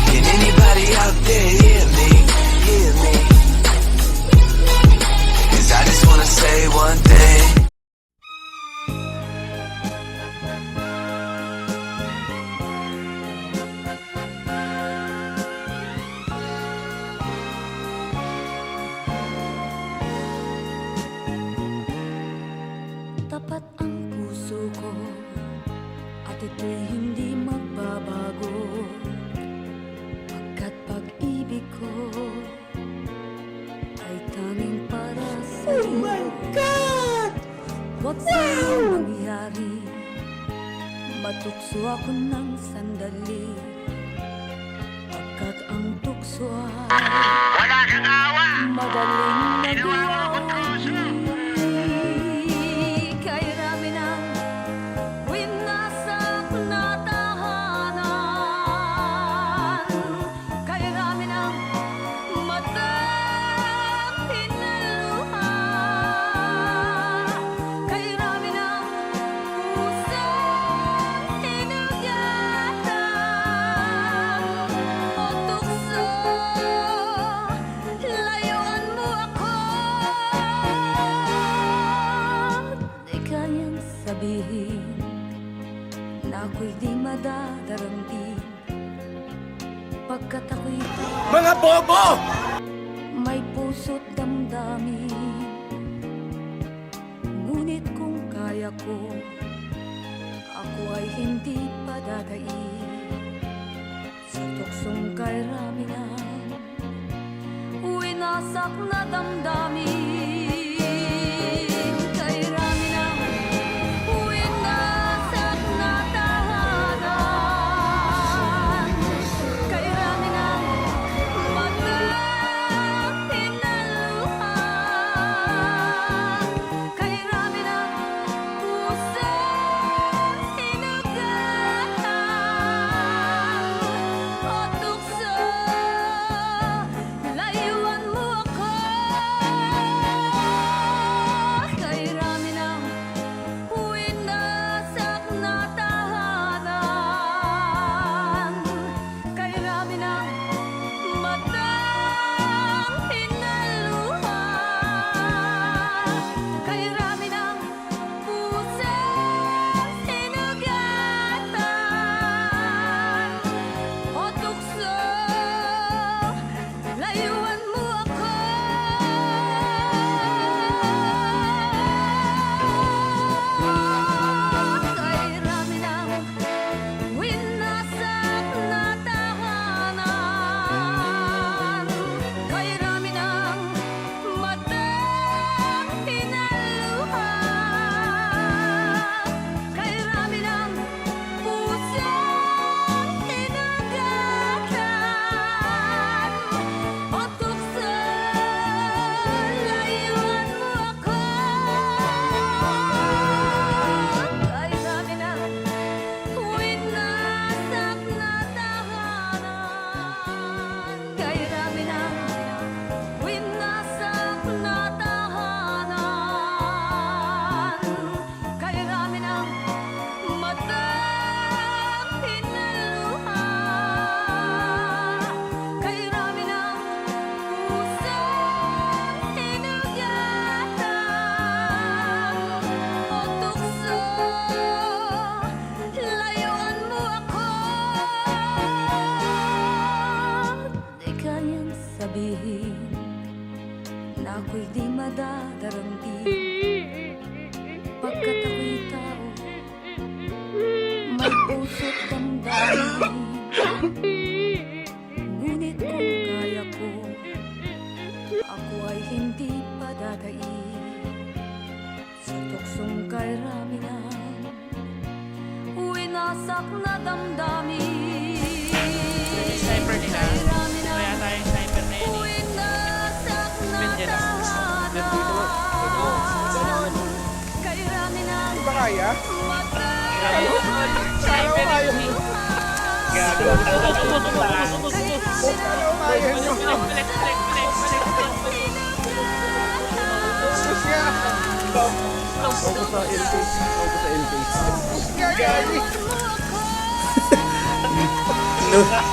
Can anybody out there hear me? Hear me? 'Cause I just wanna say one thing. Tapat ang puso ko at ito'y hindi magbabago, pagkat pag-ibig ko ay tanging para sa'yo. Oh my God! Huwag sanang mangyari, matukso ako ng sandali, pagkat ang tukso ay Wala kang awa! madaling Ginawa mo nagawa. akong truso! Kay rami ng winasak na tahanan, kay rami ng matang pinaluha, kay rami ng pusong hinugatan o tukso, layuan mo ako. Di kayang sabihin na ako'y di madadaramdin, pagkat ako'y Mga bobo! may puso't damdamin. Ngunit kung kaya ko, ako ay hindi padadain sa tuksong kay rami ng winasak na damdamin. Kay rami ng winasak na tahanan, kay rami ng matang pinaluha, kay rami ng pusong hinugatan o tukso, layuan mo ako. Kay rami ng winasak na tahanan, kay rami ng matang pinaluha, kay rami ng pusong hinugatan o tukso, layuan mo ako. Kay rami ng winasak na tahanan, kay rami ng matang pinaluha, kay rami ng pusong hinugatan o tukso, layuan mo ako. Kay rami ng winasak na tahanan, kay rami ng winasak na tahanan, kay rami ng matang pinaluha, kay rami ng pusong hinugatan o tukso, layuan mo ako. Di kayang sabihin na ako'y di madadaramdin, pagkat ako'y tao may puso't damdamin. Ngunit kung kaya ko, ako ay hindi padadain sa tuksong kay rami ng winasak na damdamin. Sniper nila. Kay rami ng Kaya tayo sniper na yun eh. winasak na Medyo na. tahanan, kay rami ng Ba kaya? Sniper kaya yun eh. nyo. Gago. Kaya nyo. Balik. Sus nga. Ako sa LK. Ako sa LK. Gagawin mo ako.